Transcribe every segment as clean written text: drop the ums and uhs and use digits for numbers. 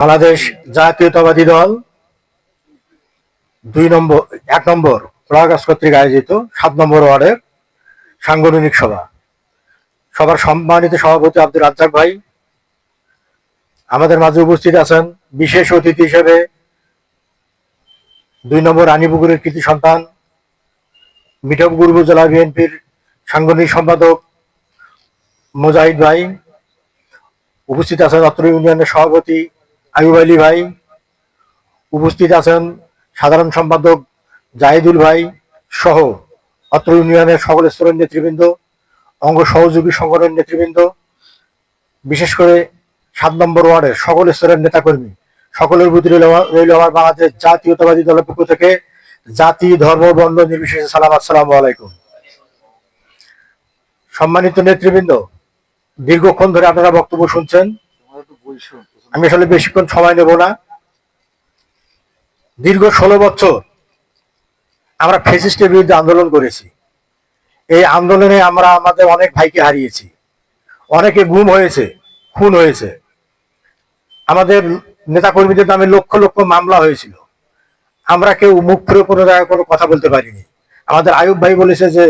বাংলাদেশ জাতীয়তাবাদী দল 1 নম্বর ফ্লাগাস কর্তৃক আয়োজিত 7 নম্বর ওয়ার্ডের সাংগঠনিক সভার সম্মানিত সভাপতি আব্দুর রাজ্জাক ভাই, আমাদের মাঝে উপস্থিত আছেন বিশেষ অতিথি হিসেবে 2 নম্বর রানীপুকুরের কৃতি সন্তান মিঠাপুকুর উপজেলা বিএনপির সাংগঠনিক সম্পাদক মুজাহিদ ভাই, উপস্থিত আছেন অত্র ইউনিয়নের সভাপতি আয়ুব আলী ভাই, উপস্থিত আছেন সাধারণ সম্পাদক জাহিদুল ভাই সহ অত্র ইউনিয়নের সকল স্তরের নেতৃবৃন্দ, অঙ্গ সহযোগী সংগঠনের নেতৃবৃন্দ, বিশেষ করে 7 নম্বর ওয়ার্ডের সকল স্তরের নেতাকর্মী, সকলের প্রতি রইল আমার বাংলাদেশ জাতীয়তাবাদী দলের পক্ষ থেকে জাতি ধর্ম বর্ণ নির্বিশেষে সালাম, আসসালামু আলাইকুম। সম্মানিত নেতৃবৃন্দ, দীর্ঘক্ষণ ধরে আপনারা বক্তব্য শুনছেন, আমি আসলে বেশিক্ষণ সময় নেব না। দীর্ঘ 16 বছর আমরা ফ্যাসিস্টের বিরুদ্ধে আন্দোলন করেছি। এই আন্দোলনে আমরা আমাদের অনেক ভাইকে হারিয়েছি, অনেকে গুম হয়েছে, খুন হয়েছে, আমাদের নেতাকর্মীদের নামে লক্ষ লক্ষ মামলা হয়েছিল। আমরা কেউ মুখ ফুরে কোনো জায়গায় কোনো কথা বলতে পারিনি। আমাদের আয়ুব ভাই বলেছে যে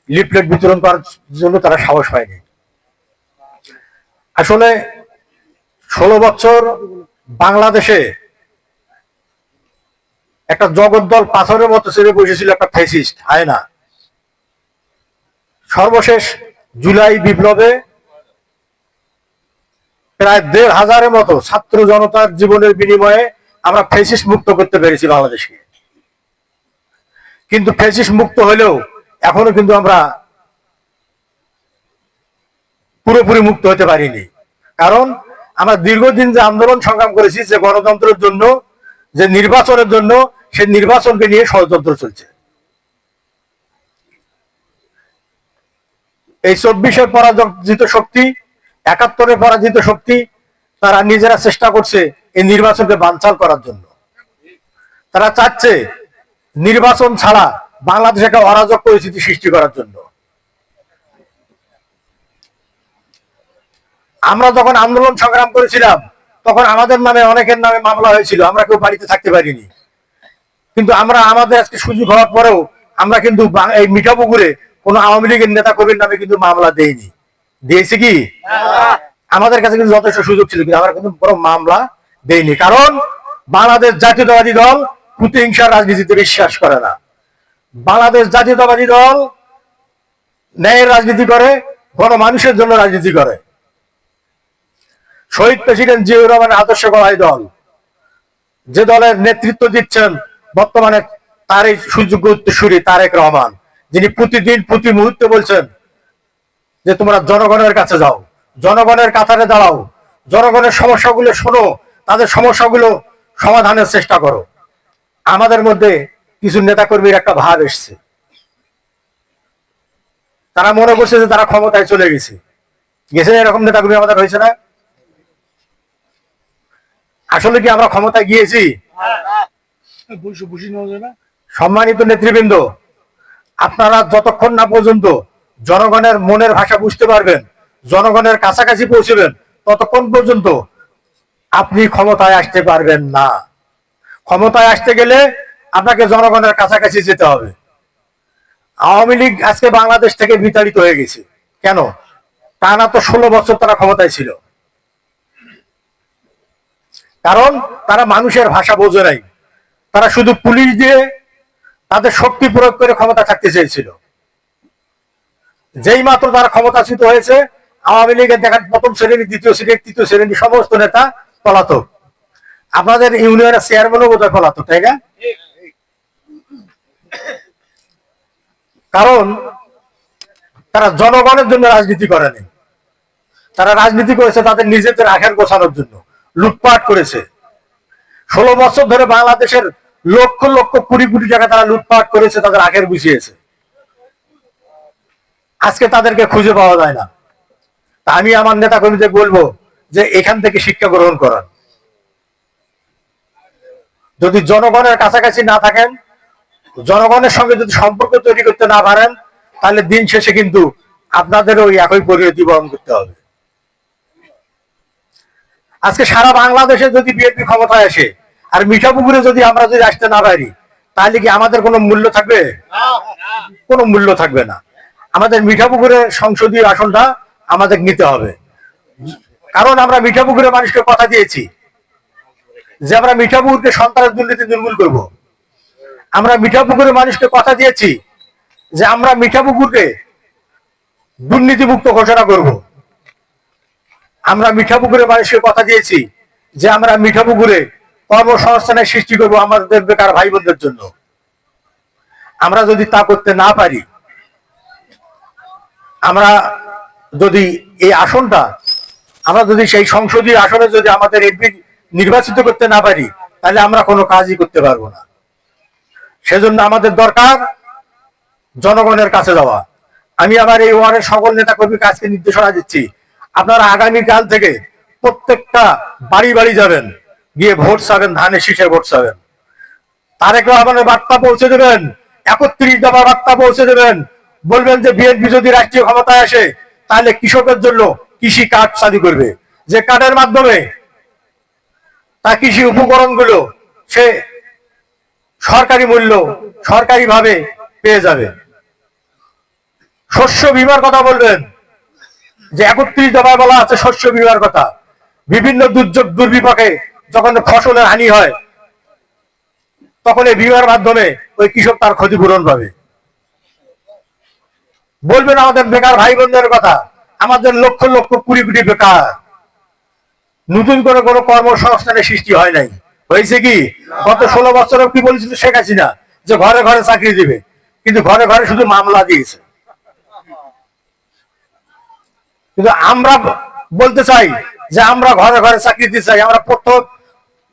লিফলেট বিতরণ করার জন্য তারা সাহস পায়নি। আসলে 16 বছর বাংলাদেশে একটা জগদ্দল পাথরের মতো চেপে বসেছিল একটা ফ্যাসিস্ট হায়না। সর্বশেষ জুলাই বিপ্লবে প্রায় 1,500-এর মতো ছাত্র জনতার জীবনের বিনিময়ে আমরা ফ্যাসিস্ট মুক্ত করতে পেরেছি বাংলাদেশকে। কিন্তু ফ্যাসিস্ট মুক্ত হলেও এখনো কিন্তু আমরা পুরোপুরি মুক্ত হতে পারিনি। কারণ আমরা দীর্ঘদিন যে আন্দোলন সংগ্রাম করেছি, যে গণতন্ত্রের জন্য, যে নির্বাচনের জন্য, সেই নির্বাচনকে নিয়ে ষড়যন্ত্র চলছে। এই 24-এর পরাজিত শক্তি, 71-এর পরাজিত শক্তি, তারা নিজেরা চেষ্টা করছে এই নির্বাচনকে বানচাল করার জন্য। তারা চাচ্ছে নির্বাচন ছাড়া বাংলাদেশে একটা অরাজক পরিস্থিতি সৃষ্টি করার জন্য। আমরা যখন আন্দোলন সংগ্রাম করেছিলাম তখন আমাদের নামে অনেকের নামে মামলা হয়েছিল, আমরা কেউ বাড়িতে থাকতে পারিনি। কিন্তু আমরা আমাদের আজকে সুযোগ হওয়ার পরেও আমরা কিন্তু এই মিঠাপুকুরে কোনো আওয়ামী লীগের নেতা কর্মীর নামে কিন্তু মামলা দেইনি। দিয়েছি কি? আমাদের কাছে কিন্তু যথেষ্ট সুযোগ ছিল, কিন্তু আমরা কিন্তু কোনো মামলা দেইনি। কারণ বাংলাদেশ জাতীয়তাবাদী দল প্রতিহিংসার রাজনীতিতে বিশ্বাস করে না। বাংলাদেশ জাতীয়তাবাদী দল ন্যায়ের রাজনীতি করে, গণমানুষের জন্য রাজনীতি করে। শহীদ প্রেসিডেন্ট জিয়াউর রহমানের আদর্শ গড়াই দল, যে দলের নেতৃত্ব দিচ্ছেন বর্তমানে তার এই সুযোগ্য উত্তরসূরি তারেক রহমান, যিনি প্রতিদিন প্রতি মুহূর্তে বলছেন যে তোমরা জনগণের কাছে যাও, জনগণের কাতারে দাঁড়াও, জনগণের সমস্যাগুলো শোনো, তাদের সমস্যাগুলো সমাধানের চেষ্টা করো। আমাদের মধ্যে কিছু নেতাকর্মীর একটা ভাব এসছে, তারা মনে করছে যে তারা ক্ষমতায় চলে গেছে। এরকম নেতাকর্মী আমাদের হয়েছে না? আসলে কি আমরা ক্ষমতায় গিয়েছি? সম্মানিত নেতৃবৃন্দ, আপনারা যতক্ষণ না পর্যন্ত জনগণের মনের ভাষা বুঝতে পারবেন, জনগণের কাছাকাছি পৌঁছবেন, ততক্ষণ পর্যন্ত আপনি ক্ষমতায় আসতে পারবেন না। ক্ষমতায় আসতে গেলে আপনাকে জনগণের কাছাকাছি যেতে হবে। আওয়ামী লীগ আজকে বাংলাদেশ থেকে বিতাড়িত হয়ে গেছে কেন? টানা তো 16 বছর তারা ক্ষমতায় ছিল। কারণ তারা মানুষের ভাষা বোঝে নাই, তারা শুধু পুলিশ দিয়ে তাদের শক্তি প্রয়োগ করে ক্ষমতা থাকতে চেয়েছিল। যেই মাত্র তারা ক্ষমতাচ্যুত হয়েছে, আওয়ামী লীগের দেখেন প্রথম শ্রেণী, দ্বিতীয় শ্রেণী, তৃতীয় শ্রেণী সমস্ত নেতা পলাতক। আপনাদের ইউনিয়নের চেয়ারম্যানও বোধহয় পলাতক, তাই না? কারণ তারা জনগণের জন্য রাজনীতি করেনি, তারা রাজনীতি করেছে তাদের নিজেদের আখের গোছানোর জন্য, লুটপাট করেছে। 16 বছর ধরে বাংলাদেশের লক্ষ লক্ষ কোটি কোটি টাকা তারা লুটপাট করেছে, তাদের আখের গুছিয়েছে। আজকে তাদেরকে খুঁজে পাওয়া যায় না। তা আমি আমার নেতা কর্মীদের বলবো যে এখান থেকে শিক্ষা গ্রহণ করান। যদি জনগণের কাছাকাছি না থাকেন, জনগণের সঙ্গে যদি সম্পর্ক তৈরি করতে না পারেন, তাহলে দিন শেষে কিন্তু আপনাদের ওই একই পরিণতি বরণ করতে হবে। আজকে সারা বাংলাদেশে যদি বিএনপি ক্ষমতায় আসে আর মিঠাপুকুরে যদি আমরা যদি আসতে না পারি, তাহলে কি আমাদের কোনো মূল্য থাকবে? কোনো মূল্য থাকবে না। আমাদের মিঠাপুকুরের সংসদীয় আসনটা আমাদের নিতে হবে, কারণ আমরা মিঠাপুকুরের মানুষকে কথা দিয়েছি যে আমরা মিঠাপুকুরকে সন্ত্রাস দুর্নীতি নির্মূল করব। আমরা মিঠাপুকুরের মানুষকে কথা দিয়েছি যে আমরা মিঠাপুকুরকে দুর্নীতিমুক্ত ঘোষণা করব। আমরা মিঠাপুকুরের মানুষকে কথা দিয়েছি যে আমরা মিঠাপুকুরে কর্মসংস্থানের সৃষ্টি করব আমাদের বেকার ভাই বোনদের জন্য। আমরা যদি তা করতে না পারি, আমরা যদি এই আসনটা, আমরা যদি সেই সংসদীয় আসনে যদি আমাদের এমপি নির্বাচিত করতে না পারি, তাহলে আমরা কোনো কাজই করতে পারবো না। সেজন্য আমাদের দরকার জনগণের কাছে যাওয়া। আমি আমার এই ওয়ার্ডের সকল নেতা কর্মীকে আজকে নির্দেশনা দিচ্ছি, আপনারা আগামীকাল থেকে প্রত্যেকটা বাড়ি বাড়ি যাবেন, গিয়ে ভোট চাবেন, ধানের শীষে ভোট চাবেন। তারেক রহমানের বার্তা পৌঁছে দেবেন, 31 দফার বার্তা পৌঁছে দেবেন। বলবেন যে বিএনপি যদি রাষ্ট্রীয় ক্ষমতায় আসে তাহলে কৃষকের জন্য কৃষি কার্ড চালু করবে, যে কার্ডের মাধ্যমে তার কৃষি উপকরণগুলো সে সরকারি মূল্য সরকারিভাবে পেয়ে যাবে। শস্য বীমার কথা বলবেন, যে 31 দফায় বলা আছে শস্য বীমার কথা। বিভিন্ন দুর্যোগ দুর্বিপাকে যখন ফসলের হানি হয়, তখন এই বীমার মাধ্যমে ওই কৃষক তার ক্ষতিপূরণ পাবে। বলবেন আমাদের বেকার ভাই বোনদের কথা, আমাদের লক্ষ লক্ষ কোটি কোটি বেকার, নতুন করে কোনো কর্মসংস্থানের সৃষ্টি হয় নাই। হয়েছে কি, গত 16 বছরে কি বলেছিল শেখ হাসিনা যে ঘরে ঘরে চাকরি দিবে, কিন্তু ঘরে ঘরে শুধু মামলা দিয়েছে। কিন্তু আমরা বলতে চাই যে আমরা ঘরে ঘরে চাকরি দিতে চাই। আমরা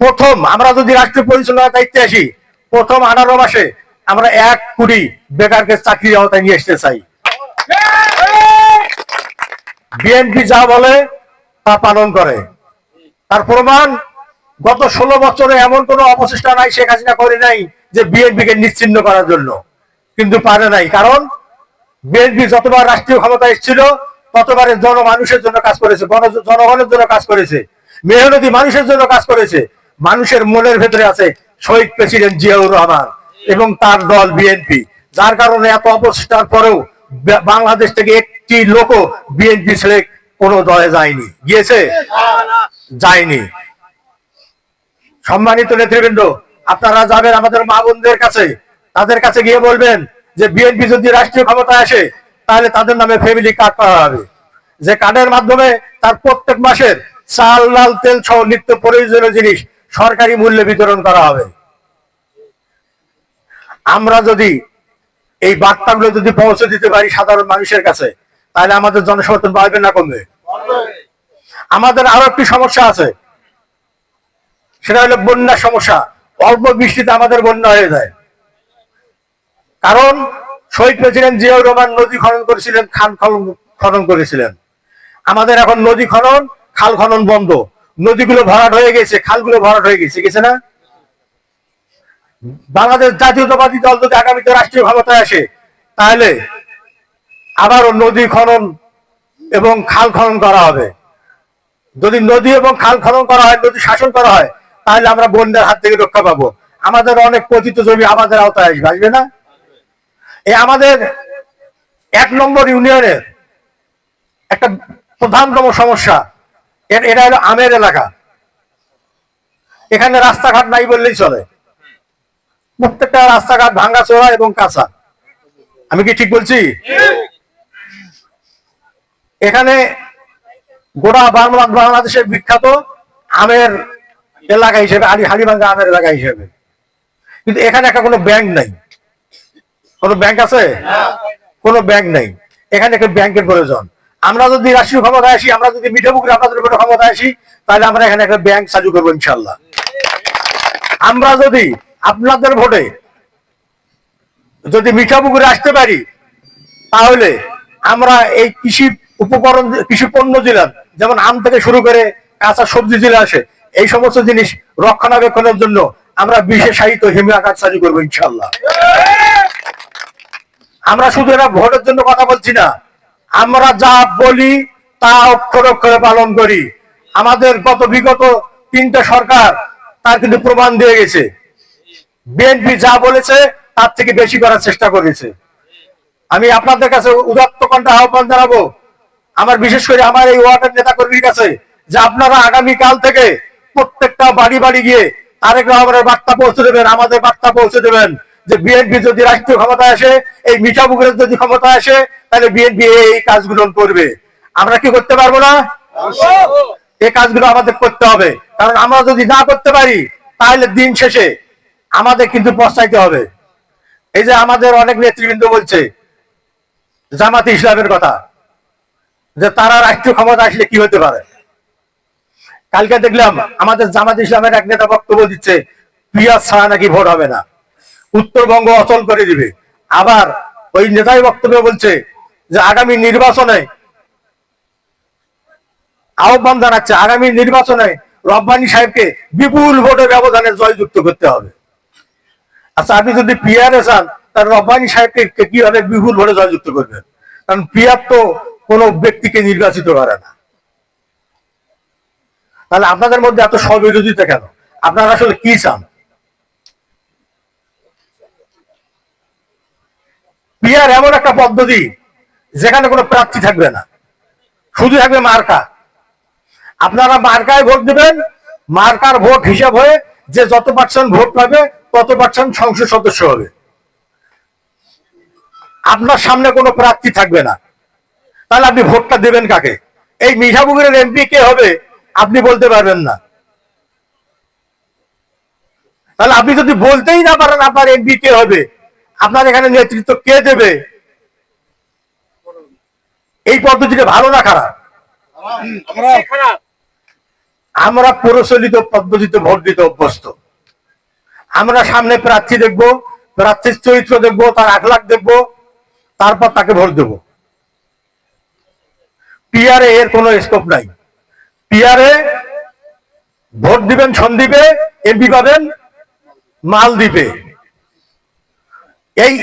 প্রথম আমরা যদি রাষ্ট্রীয় পরিচালনার দায়িত্বে আসি, প্রথম 18 মাসে আমরা 1 কোটি বেকারকে চাকরির আওতায় নিয়ে আসতে চাই। বিএনপি যা বলে তা পালন করে, তার প্রমাণ গত 16 বছরে এমন কোন অপচেষ্টা নাই শেখ হাসিনা করে নাই যে বিএনপিকে নিশ্চিহ্ন করার জন্য, কিন্তু পারে নাই। কারণ বিএনপি যতবার রাষ্ট্রীয় ক্ষমতা এসেছিল ততবারে জনমানুষের জন্য কাজ করেছে, জনগণের জন্য কাজ করেছে, মেহনতি মানুষের জন্য কাজ করেছে। মানুষের মনের ভেতরে আছে শহীদ প্রেসিডেন্ট জিয়াউর রহমান এবং তার দল বিএনপি, যার কারণে এত অপচেষ্টার পরেও বাংলাদেশ থেকে একটি লোকও বিএনপি ছেড়ে কোনো দলে যায়নি। গিয়েছে? যায়নি। সম্মানিত নেতৃবৃন্দ, আপনারা যাবেন আমাদের মা বোনদের কাছে, তাদের কাছে গিয়ে বলবেন যে বিএনপি যদি রাষ্ট্রীয় ক্ষমতায় আসে তাহলে তাদের নামে ফ্যামিলি কার্ড করা হবে, যে কার্ডের মাধ্যমে তার প্রত্যেক মাসের চাল ডাল তেল সহ নিত্য প্রয়োজনীয় জিনিস সরকারি মূল্যে বিতরণ করা হবে। আমরা যদি এই বার্তাগুলো যদি পৌঁছে দিতে পারি সাধারণ মানুষের কাছে, তাহলে আমাদের জনসমর্থন বাড়বে না কমবে? আমাদের আরো একটি সমস্যা আছে, সেটা হলো বন্যার সমস্যা। অল্প বৃষ্টিতে আমাদের বন্যা হয়ে যায়, কারণ শহীদ প্রেসিডেন্ট জিয়াউর রহমান নদী খনন করেছিলেন, খাল খনন করেছিলেন। আমাদের এখন নদী খনন খাল খনন বন্ধ, নদীগুলো ভরাট হয়ে গেছে, খালগুলো ভরাট হয়ে গেছে না? বাংলাদেশ জাতীয়তাবাদী দল যদি আগামীতে রাষ্ট্রীয় ক্ষমতায় আসে, তাহলে আবারও নদী খনন এবং খাল খনন করা হবে। যদি নদী এবং খাল খনন করা হয়, নদী শাসন করা হয়, তাহলে আমরা বন্যার হাত থেকে রক্ষা পাবো। আমাদের অনেক পতিত জমি আমাদের আওতায় আসবে না? এই আমাদের 1 নম্বর ইউনিয়নের একটা প্রধানতম সমস্যা, এটা হলো আমের এলাকা। এখানে রাস্তাঘাট নাই বললেই চলে, প্রত্যেকটা রাস্তাঘাট ভাঙাচোরা এবং কাঁচা। আমি কি ঠিক বলছি? এখানে গোটা বাংলাদেশের বিখ্যাত আমের এলাকা হিসেবে, হাড়িভাঙ্গা আমের এলাকা হিসেবে, কিন্তু এখানে একটা কোনো ব্যাংক নাই। কোনো ব্যাংক আছে? কোনো ব্যাংক নেই। এখানে একটা ব্যাংকের প্রয়োজন। আমরা যদি রাষ্ট্রীয় ক্ষমতায় আসি, আমরা যদি মিঠাপুকুরে আপনাদের উপরে ক্ষমতায় আসি, তাহলে আমরা এখানে একটা ব্যাংক চালু করবো ইনশাল্লাহ। আমরা যদি আপনাদের ভোটে যদি মিঠাপুকুরে আসতে পারি, তাহলে আমরা এই কৃষি উপকরণ, কৃষি পণ্য জেলা, যেমন আম থেকে শুরু করে কাঁচা সবজি জেলা আসে, এই সমস্ত জিনিস রক্ষণাবেক্ষণের জন্য আমরা বিশেষায়িত হিমাগার চালু করবো ইনশাল্লাহ। আমরা শুধু এটা ভোটের জন্য কথা বলছি না, আমরা যা বলি তা অক্ষরে অক্ষরে পালন করি। আমাদের বিগত 3টা সরকার তার কিন্তু প্রমাণ দিয়ে গেছে। বিএনপি যা বলেছে তার থেকে বেশি করার চেষ্টা করেছে। আমি আপনাদের কাছে উদাত্ত কণ্ঠে আহ্বান জানাবো, আমার বিশেষ করে আমার এই ওয়ার্ডের নেতা কর্মীর কাছে, যে আপনারা আগামীকাল থেকে প্রত্যেকটা বাড়ি বাড়ি গিয়ে তারেক রহমানের বার্তা পৌঁছে দেবেন, আমাদের বার্তা পৌঁছে দেবেন যে বিএনপি যদি রাষ্ট্রীয় ক্ষমতায় আসে, এই মিঠাপুকুরের যদি ক্ষমতায় আসে, তাহলে বিএনপি এই কাজগুলো করবে। আমরা কি করতে পারবো না? এই কাজগুলো আমাদের করতে হবে, কারণ আমরা যদি না করতে পারি তাহলে দিন শেষে আমাদের কিন্তু পস্তাইতে হবে। এই যে আমাদের অনেক নেতৃবৃন্দ বলছে জামাতে ইসলামের কথা, যে তারা রাষ্ট্রীয় ক্ষমতা আসলে কি হতে পারে। কালকে দেখলাম আমাদের জামাতে ইসলামের এক নেতা বক্তব্য দিচ্ছে পিয়াজ ছাড়া নাকি ভোট হবে না, উত্তরবঙ্গ অচল করে দিবে। আবার ওই নেতাই বক্তব্য বলছে যে আগামী নির্বাচনে আহ্বান জানাচ্ছে, আগামী নির্বাচনে রব্বানী সাহেবকে বিপুল ভোটের ব্যবধানে জয়যুক্ত করতে হবে। আচ্ছা, আপনি যদি পিয়ারে চান তাহলে রব্বানী সাহেবকে কিভাবে বিপুল ভোটে জয়যুক্ত করবেন? কারণ পিয়ার তো কোনো ব্যক্তিকে নির্বাচিত করে না। তাহলে আপনাদের মধ্যে এত স্ববিরোধিতা কেন? আপনারা আসলে কি চান? পিয়ার এমন একটা পদ্ধতি যেখানে কোনো প্রার্থী থাকবে না, শুধু থাকবে মার্কা। আপনারা মার্কায় ভোট দেবেন, মার্কার ভোট হিসাব হয়ে যে যত পার্সেন্ট ভোট পাবে তত পার্সেন্ট সংসদ সদস্য হবে। আপনার সামনে কোনো প্রার্থী থাকবে না, তাহলে আপনি ভোটটা দেবেন কাকে? এই মিঠাপুকুরের এমপি কে হবে আপনি বলতে পারবেন না। তাহলে আপনি যদি বলতেই না পারেন আপনার এমপি কে হবে, আপনার এখানে নেতৃত্ব কে দেবে? এই পদ্ধতিটা ভালো না খারাপ? আমরা প্রচলিত পদ্ধতিতে ভোট দিতে অভ্যস্ত। আমরা সামনে প্রার্থী দেখবো, প্রার্থীর চরিত্র দেখবো, তার আখলাখ দেখবো, তারপর তাকে ভোট দেব। পিআরে এর কোনো স্কোপ নাই। পিআরে ভোট দিবেন সন্দ্বীপে, এমপি পাবেন মালদ্বীপে। এই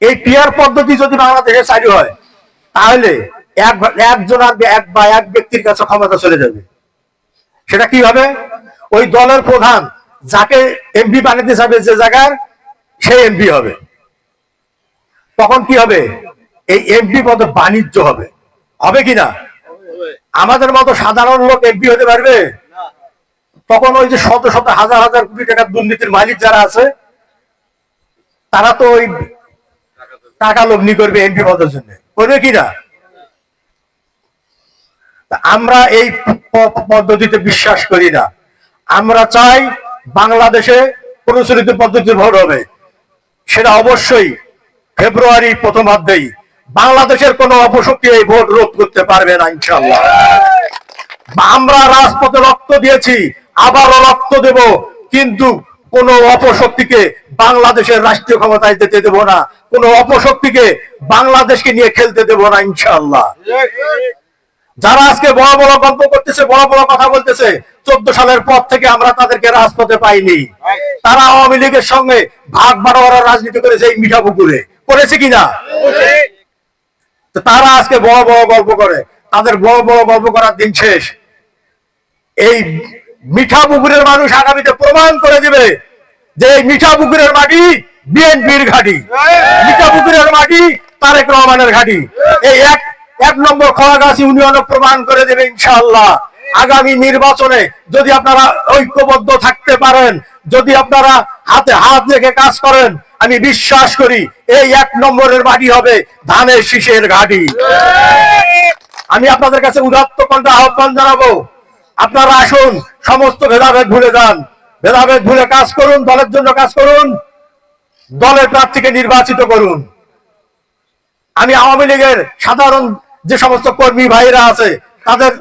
এই পিআর পদ্ধতি যদি বাংলাদেশে চালু হয় তাহলে একজন আর এক ব্যক্তির কাছে ক্ষমতা চলে যাবে। সেটা কিভাবে? ওই দলের প্রধান যাকে এমপি বানাতে যাবে যে জায়গার, সেই এমপি হবে। তখন কি হবে? এই এমপি পদে বাণিজ্য হবে। হবে কিনা? আমাদের মতো সাধারণ লোক এমপি হতে পারবে? তখন ওই যে শত শত হাজার হাজার কোটি টাকার দুর্নীতির মালিক যারা আছে তারা তো ওই টাকা লগ্নি করবে এমপি পদের জন্য, করবে কিনা? আমরা এই পদ্ধতিতে বিশ্বাস করি না। আমরা চাই বাংলাদেশে প্রচলিত পদ্ধতিতে ভোট হবে, সেটা অবশ্যই ফেব্রুয়ারি প্রথমার্ধেই। বাংলাদেশের কোন অপশক্তি এই ভোট রোধ করতে পারবে না ইনশাআল্লাহ। আমরা রাজপথে রক্ত দিয়েছি, আবারও রক্ত দেব, কিন্তু কোন অপশক্তিকে বাংলাদেশের রাষ্ট্রীয় ক্ষমতায় যেতে দেব না, কোন অপশক্তিকে বাংলাদেশকে নিয়ে খেলতে দেব না ইনশাআল্লাহ। যারা আজকে বড় বড় গল্প করতেছে, বড় বড় কথা বলতেছে, 14 সালের পর থেকে আমরা তাদেরকে রাজপথে পাইনি। তারা আওয়ামী লীগের সঙ্গে ভাগ বাড়াবার রাজনীতি করেছে এই মিঠাপুকুরে, করেছে কিনা? তারা আজকে বড় বড় গল্প করে, তাদের বড় বড় গল্প করার দিন শেষ। এই মিঠাপুকুরের মানুষ আগামীতে প্রমাণ করে দিবে যে এই মিঠাপুকুরের মাটি বিএনপির ঘাঁটি, মিঠাপুকুরের মাটি তারেক রহমানের ঘাঁটি। এই এক নম্বর খোয়াগাছি ইউনিয়ন প্রমাণ করে দেবে ইনশাআল্লাহ। আগামী নির্বাচনে যদি আপনারা ঐক্যবদ্ধ থাকতে পারেন, যদি আপনারা হাতে হাত রেখে কাজ করেন, আমি বিশ্বাস করি এই 1 নম্বরের মাটি হবে ধানের শীষের ঘাঁটি। আমি আপনাদের কাছে উদাত্ত কণ্ঠে আহ্বান জানাবো, আপনারা আসুন, সমস্ত ভেদাভেদ ভুলে যান, ভেদাভেদ ভুলে কাজ করুন, দলের জন্য কাজ করুন, দলের প্রার্থীকে নির্বাচিত করুন। আমি আওয়ামী লীগের সাধারণ যে সমস্ত কর্মী ভাইরা আছে তাদের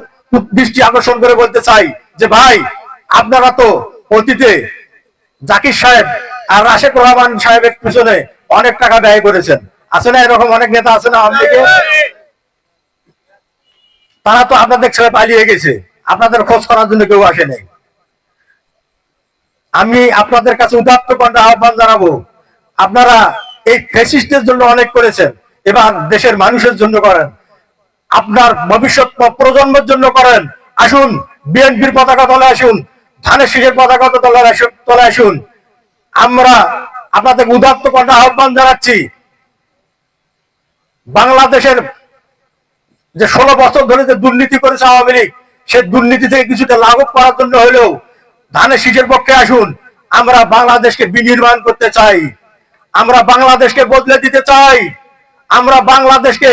দৃষ্টি আকর্ষণ করে বলতে চাই যে ভাই, আপনারা তো অতীতে জাকির সাহেব আর রাশেদুর রহমান সাহেবের পিছনে অনেক টাকা ব্যয় করেছেন, আছে না? এরকম অনেক নেতা আছে না আওয়ামী লীগে? তারা তো আপনাদের ছেড়ে পালিয়ে গেছে, আপনাদের খোঁজ করার জন্য কেউ আসে নাই। আমি আপনাদের কাছে উদাত্ত কণ্ঠে আহ্বান জানাবো, আপনারা এই ফ্যাসিস্টের জন্য অনেক করেছেন, এবার দেশের মানুষের জন্য করেন। আপনার ভবিষ্যৎ প্রজন্মের জন্য করেন। আসুন বিএনপির পতাকা তলে আসুন, ধানের শীষের পতাকা তলে আসুন। আমরা আপনাদের উদাত্ত কণ্ঠে আহ্বান জানাচ্ছি, বাংলাদেশের যে 16 বছর ধরে যে দুর্নীতি করেছে আওয়ামী লীগ, সে দুর্নীতি থেকে কিছুটা লাঘব করার জন্য হলেও ধানের শীষের পক্ষে আসুন। আমরা বাংলাদেশকে বিনির্মাণ করতে চাই, আমরা বাংলাদেশকে বদলে দিতে চাই, আমরা বাংলাদেশকে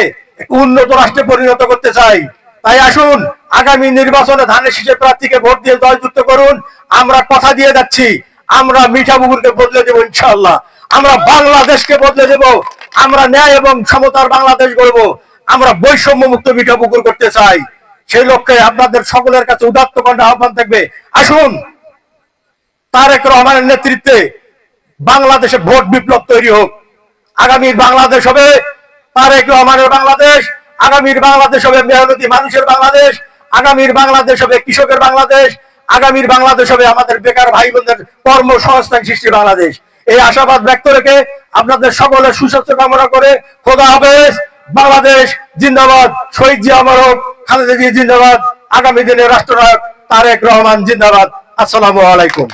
উন্নত রাষ্ট্রে পরিণত করতে চাই। তাই আসুন আগামী নির্বাচনে ধানের শীষের প্রার্থীকে ভোট দিয়ে জয়যুক্ত করুন। আমরা কথা দিয়ে যাচ্ছি, আমরা মিঠাপুকুরকে বদলে দেবো ইনশাআল্লাহ, আমরা বাংলাদেশকে বদলে দেব, আমরা ন্যায় এবং সমতার বাংলাদেশ গড়ব, আমরা বৈষম্য মুক্ত মিঠাপুকুর করতে চাই। সেই লক্ষ্যে আপনাদের সকলের কাছে উদাত্ত কণ্ঠে আহ্বান থাকবে, আসুন তারেক রহমানের নেতৃত্বে বাংলাদেশে ভোট বিপ্লব তৈরি হোক। আগামীর বাংলাদেশ হবে তারেক রহমানের বাংলাদেশ, আগামীর বাংলাদেশ হবে মেহনতি মানুষের বাংলাদেশ, আগামীর বাংলাদেশ হবে কৃষকের বাংলাদেশ, আগামীর বাংলাদেশ হবে আমাদের বেকার ভাই বোনদের কর্মসংস্থান সৃষ্টি বাংলাদেশ। এই আশাবাদ ব্যক্ত রেখে আপনাদের সকলের সুস্বাস্থ্য কামনা করে খোদা হাফেজ। বাংলাদেশ জিন্দাবাদ, শহীদ জিয়া অমর হোক, খালেদা জিয়া জিন্দাবাদ, আগামী দিনের রাষ্ট্রনায়ক তারেক রহমান জিন্দাবাদ। আসসালামু আলাইকুম।